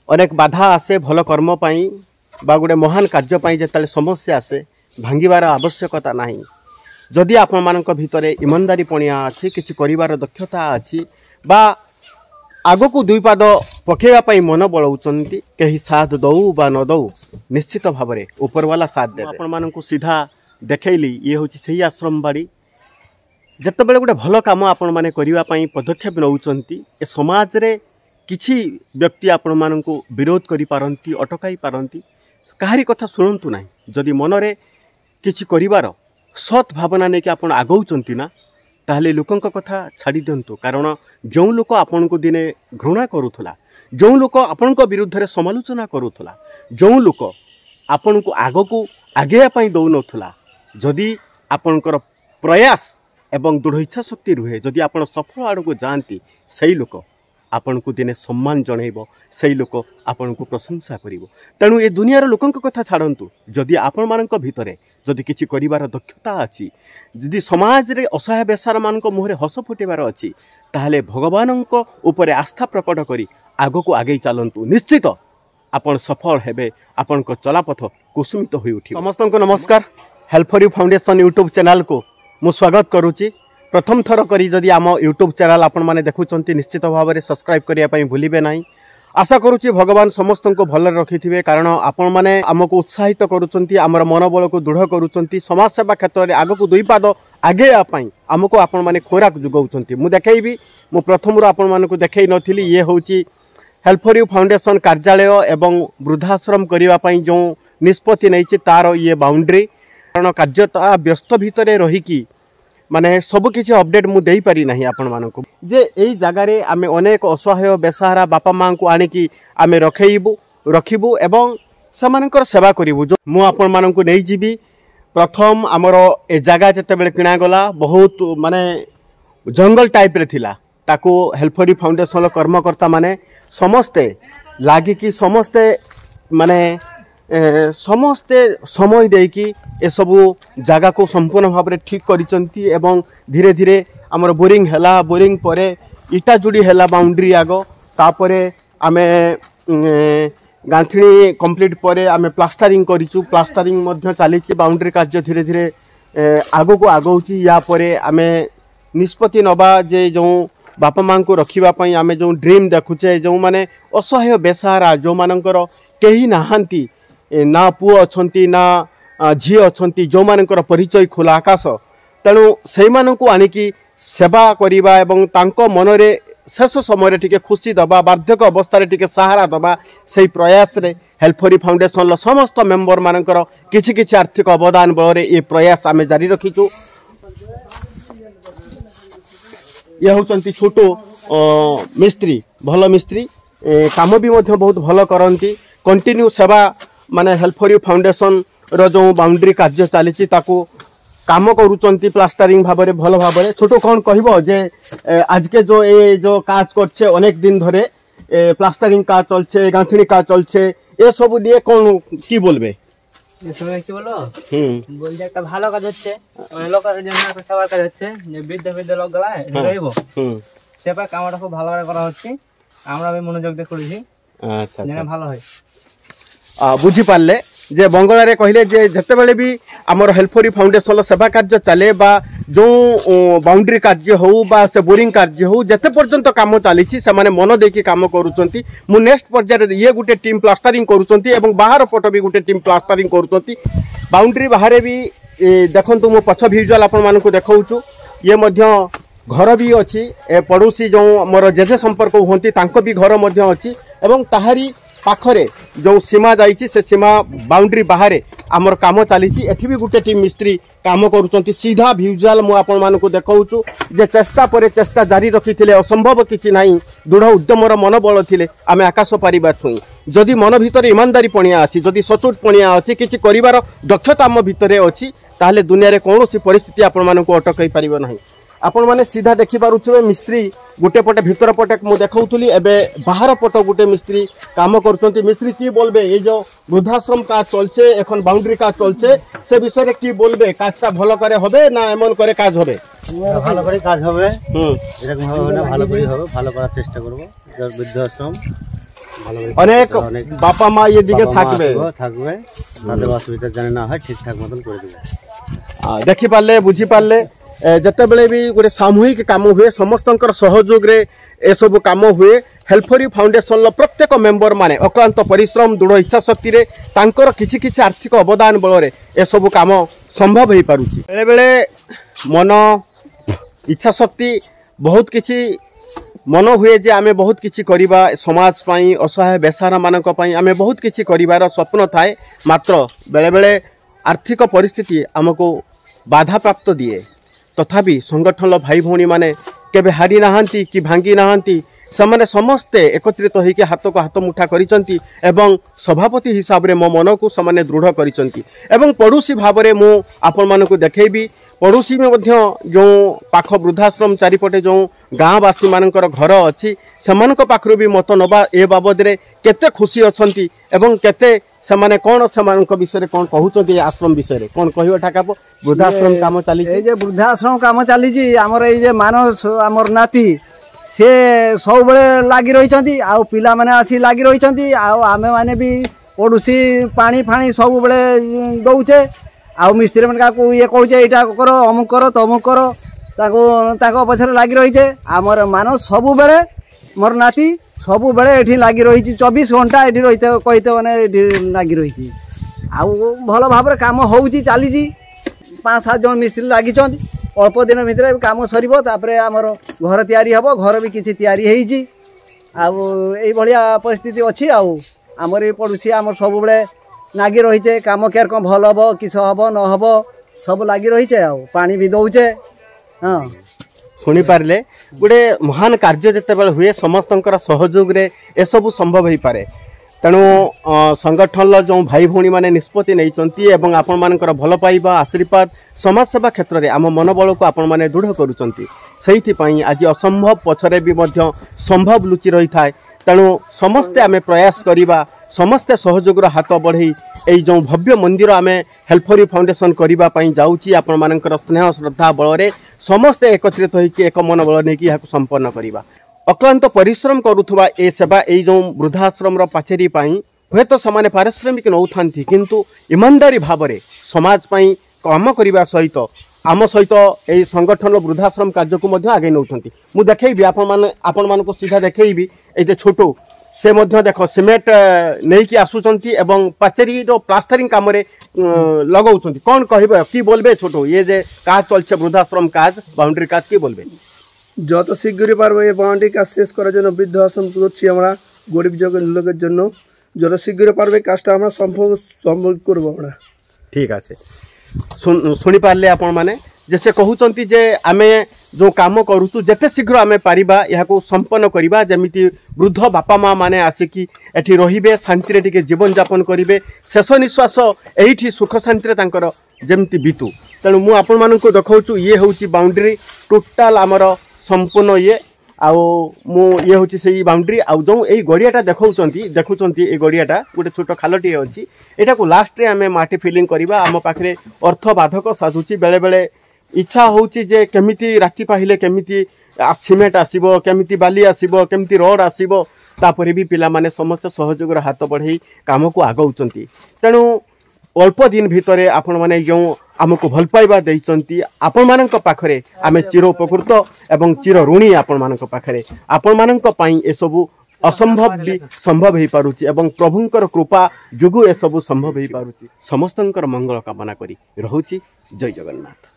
अनेक बाधा आसे भल कर्म पाई बा गोटे महान कार्य पाई जेताले समस्या आसे भांगिबार आवश्यकता नाही। जदि आपण मानक भितरे ईमानदारी पणिया अछि किछि करिवार दक्षता अछि बा आगो को दुई पाद पकेवा पाई मन बळौचंती कहीं साथ दऊ बा न दऊ निश्चित भाव में उपरवाला साथ दे। आपण मानक सीधा देखैली ये हूँ से आश्रम बाड़ी जिते बड़े गोटे भल कम आपण मैंने करने पदक्षेप नौकरी ए समाज रे किछि व्यक्ति आपण मानक विरोध करि पारंती अटकाई पारंती काहारी कथा शुणु ना। जदि मनरे किछि करिवार सत् भावना नहीं कि आपण आगौचंती ना ताहले लोकंक कथा छाड़ी दिंतु। कारण जो लोक आपण को दिने घृणा करूला, जो लोक आपण विरुद्ध रे समालोचना करूला, जो लोक आपण को आग को आगे दौ नथुला, जदि आपणकर प्रयास एवं दृढ़ इच्छा शक्ति रुहे, जदि आपण सफल आड़ को जाती सही लोक आपण को दिने सम्मान जनइब, सही लोक आपण को प्रशंसा करिवो। तेणु ए दुनियार लोकंक कथा छाड़न्तु, जदि आपण मानक भितरे जदि किछि करिवार दक्षता अछि, जदि समाज रे असहाय बेसार मानक मुहरे हस फुटेबार अछि, ताहले भगवानक उपरे आस्था प्रकट करी आगो को आगे चलन्तु। निश्चित आपण सफल हेबे, आपणक चलापथ कुसुमित होई उठिबो। समस्तंको नमस्कार। Help for you foundation YouTube channel को मु स्वागत करुच्ची। प्रथम थर करी जदि आम यूट्यूब चैनल आपण मैंने देखुंत निश्चित भाव में सब्सक्राइब करने भूलिए ना। आशा करुच्ची भगवान समस्त को भल रखिथे, कारण आपण मैंने आमको उत्साहित करुँच, आमर मनोबल को दृढ़ करुँच, समाज सेवा क्षेत्र में आगक दुई पाद आगे आमको आपण मैंने खोराक जुगाउंट। मु देखी मु प्रथम आपण मानक देखई नी। ये हूँ हेल्प फॉर यू फाउंडेशन कार्यालय एवं वृद्धाश्रम करने जो निष्पत्ति नहीं तार ये बाउंड्री, कारण कार्यता व्यस्त भितर रहीकि माने सब किसी अपडेट मु देई पारि नाही आपण मानक जे एई जगार आमे अनेक असहाय बेसहारा बापा माँ को आनिकी आमे रखिबू एवं सेमानकर सेवा करिबू। जो मु आपण मानक नहीं जीवी प्रथम आमर ए जगह जते बेले किना गला बहुत माने जंगल टाइप रे थिला, ताको हेल्प फॉर यू फाउंडेशन कर्मकर्ता माने समस्ते लागिकी समस्ते माने समस्ते समय देकी ए सबू जगह को संपूर्ण भाव में ठीक करिसंती एवं धीरे धीरे आमर बोरिंग हैला, बोरिंग परे इटा जुड़ी हैला बाउंड्री आग, तापरे आमे गांथणी कंप्लीट परे आमे प्लास्टरिंग करिचु, प्लास्टरिंग मध्य चलीची, बाउंड्री कार्य धीरे धीरे आगो को आगौची। या परे आमे निष्पत्ति नबा जे जो बापा माँ को रखिबा आमे जो ड्रीम देखुचे, जो माने असहाय बेसहारा जो मानकर केही नाहांती ना पुओ अच्छी ना झी अच्छी, जो मानकर परिचय खोला आकाश, तेणु से आनिकी सेवा करिबा एवं तांको मनरे शेष समय टिके खुशी दबा, बार्धक्य अवस्था टिके सहारा दबा, से प्रयास रे हेल्प फॉर यू फाउंडेशन समस्त मेंबर मानकर किछि किछि आर्थिक अवदान बल ये प्रयास आमे जारी रखीचु। ये होचंती छोटो मिस्त्री, भल मिस्त्री, काम भी मध्य बहुत भल करंती, कंटिन्यू सेवा माने हेल्प फॉर यू फाउंडेशन रो जो बाउंड्री कार्य चली ताकू काम करूचंती प्लास्टरिंग भाव में भल भाव में। छोटो कौन कहबो जे आज के जो ए जो काज करछे अनेक दिन धरे प्लास्टरिंग काज चलछे, गांथनी काज चलछे, ए सब दिए कौन की बोलबे? ये सब কি বলো বল যে একটা ভালো কাজ হচ্ছে, মানে লোকের জন্য একটা সেবার কাজ হচ্ছে, যে বৃদ্ধ লোকগুলা রইবো সেবা কামটা খুব ভালো করে করা হচ্ছে, আমরা আমি মনোযোগ দিয়ে করেছি। আচ্ছা যেন ভালো হয় बुझी पारे जे बंगला कहले जे जते बेले भी आमर हेल्प फॉर यू फाउंडेशन सेवा कार्य चले बा जो बाउंड्री कार्य हो बा से बोरिंग कार्य हो जते पर्यंत काम चली से माने मन देकी काम करूचंती। मु नेक्स्ट पर्याय ये गोटे टीम प्लास्टरिंग करूचंती एवं बाहर पट भी गोटे टीम प्लास्टरिंग करूचंती। बाउंड्री बाहर भी देखंतु मो पछ विजुअल आपण मानकु देखाउछु, ये मध्य घर भी अच्छी, पड़ोसी जो मोर जेजे संपर्क होती तांको भी घर मध्य अच्छी एवं ताहारी पाखरे जो सीमा जाइए से सीमा बाउंड्री बाहर आमर काम चली। एठी भी गोटे टीम मिस्त्री काम करुचंती। सीधा भिजुआल मु आपण मानकु देखाउछु जे चेष्टा परे चेष्टा जारी रखिथिले असंभव किछि नाही, दृढ़ उद्यमर मनोबल थिले आमे आकाश पारिबा छुई। जदि मन भितर ईमानदारी पणिया अछि, जदि सचोट पणिया अछि, किछि करिवार दक्षता आम भितरे अछि, ताहले दुनिया रे कोनोसी परिस्थिति आपण मानकु अटकाई पारिबो नाही। आपण माने सीधा देखि पारुछे मिस्त्री गोटे पटे भीतर पटे मु देखाउथुली, एबे बाहर पट गोटे मिस्त्री काम करछंती। मिस्त्री की बोलबे ये जो वृद्धाश्रम का चलछे एखन बाउंड्री का चलछे से विषय रे की बोलबे? काजटा भलो करे होबे ना एमन करे काज होबे? ভালো করে কাজ হবে, এরকম হবে না, ভালো করে হবে, ভালো করার চেষ্টা করব। বৃদ্ধাশ্রম অনেক বাপা মা এদিকে থাকবে তাদের অসুবিধা জানে না হয় ঠিকঠাক মতন করে দেবে। দেখি পারলে বুঝি পারলে যেতেবেলে भी गोटे सामूहिक काम हुए समस्त सहयोग रे ए सब काम हुए हेल्परी फाउंडेशन प्रत्येक मेंबर माने अक्लांत परिश्रम दृढ़ इच्छा शक्ति रे तांकर किछि किछि आर्थिक अवदान बल रे ए सब काम संभव हो पारुछि। बेले बेले मन इच्छा शक्ति बहुत किछि मन हुए जे आमे बहुत किछि करिबा समाज पई असहाय बेसहारा मानक पई आमे बहुत किछि करिवार स्वप्न थाए मात्र बेले बेले आर्थिक परिस्थिति आमको बाधा प्राप्त दिए तथापि संगठन भाई भौणी माने केबे हारी नाहांती कि भांगी नाहांती सेमाने समस्ते एकत्रित होइके हाथ को हाथ मुठा करिसंती एवं सभापति हिसाब रे मो मन को समाने दृढ़ करिसंती एवं पड़ोसी भाव रे मु आपन मानको को देखैबी पड़ोसी में मध्य जो पाख वृद्धाश्रम चारिपटे जो गाँवासी मानकर घर अच्छी सेमानक पाखरु भी मत नबा ए बाबद रे केते खुशी अछंती एवं केते सेमाने कोन सेमानक विषय कोन कहउचंती आश्रम विषय कोन कहियो ठाकाप वृद्धाश्रम काम चली ए जे वृद्धाश्रम काम चली जी हमर ए जे मानस हमर नाती से सब बेले लागी रहिचंती आ पिला माने आसी लागी रहिचंती आ आमे माने भी पड़ोसी पानी फाणी सब बेले दउचे आ मिस्त्री मन का ये कहूचे यहाँ कर अमुक कर तमुक कर ताको पछरे लगी रही आमर मान सबु बेले मोर नाती सबु बेले एठी लगी रही 24 घंटा एठी रही कहते मैंने लगी रही भल भाव काम होउची चली 5-7 जन मिस्त्री लगी अल्प दिन भितर काम सर आमर घर तैयारी हम घर भी किसी तैयारी होइची आ परिस्थिति अच्छी आमर पड़ोसी आमर सब बेले लागी रही कम केयर कौन भल हम किस हम न हम सब लगी रही पानी भी दौचे। हाँ शुणी पारे गोटे महान कार्य जिते बड़े हुए समस्त सहयोग रे ए सब संभव हो पारे तेणु संगठन जो भाई भौणी माने निष्पत्ति नहीं एवं आपण मानकर भल पाइबा आशीर्वाद समाज सेवा क्षेत्र में आम मनोबल को आपण माने दृढ़ करुँच आज असंभव पछरे भी मध्य संभव लुचि रही था तेणु समस्ते आमे प्रयास करिबा समस्ते सहयोगर हाथ बढ़ई यही जो भव्य मंदिर आमे हेल्परी फाउंडेशन करबा पई जाउची आपण मानकर स्नेह श्रद्धा बल रे समस्ते एकत्रित होइके एक मन बल नेकी याकु संपन्न करबा अक्लांत परिश्रम करुथुबा ए सेवा एई जो वृद्धाश्रम रो पाचेरी पई हुए तो समाने पारिश्रमिक नौथांती किंतु ईमानदारी भाव रे समाज पई काम करबा सहित आम सहित यही संगठन वृद्धाश्रम कार्य को आगे नौकरी मुझे देखी आपण मान सीधा देखी ये छोटू से देख सीमेंट नहीं कि आसुंच एवं पाचेरी प्लास्टरिंग कम लगाऊँ कौन कह कि बोलबे छोटू ये जे काज चलছে वृद्धाश्रम काज बाउंड्री काज कि बोलबे যত শীঘ্রই পারবো এই বাউন্ডারি কাজ শেষ করার জন্য বৃদ্ধাশ্রম করছি আমরা গরিব লোকের জন্য যত শীঘ্রই পারবে কাজটা আমরা সম্পূর্ণ করব আমরা ঠিক আছে शुणी पारे आपण मैंने जैसे कहते जे आमे जो काम करूँ जिते शीघ्र आमे पारिबा यहाँ संपन्न करवा जमी वृद्ध बापा माँ मैंने आसिकी एठी रहिबे शांति टिके जीवन यापन करेंगे शेष निश्वास यही सुख शांति जमती बीतू तेणु मु आपण मानक देखा ये हूँ बाउंड्री टोटाल आमर संपूर्ण ये ये हूँ से बाउंड्री जो यही गड़ियाटा देखुंट ये गड़ियाटा गोटे छोट खालटे अच्छी यहाँ को लास्ट रे आमे माटी फिलिंग करवा आम पाखे अर्थ बाधक साजुची बेले बेले इच्छा होची जे केमिति राति पाहिले केमिति सीमेंट आसीबो केमिति बाली आसीबो केमिति रोड आसीबो तापरे भी पिला माने समस्त सहयोग हाथ बढ़ई काम को आगौचंती तेणु अल्प दिन भितर आपण माने जो आमको भल पाइबा देइचंती आपण मानक पाखरे आमे चिर उपकृत एवं चिर ऋणी आपण मानक पाखरे आपण मानक पई ए सबु असंभव भी संभव हो पारुची एवं प्रभुंकर कृपा जुगु ए सबु संभव हो पारुची समस्तंकर मंगल कामना करी रहुची जय जगन्नाथ।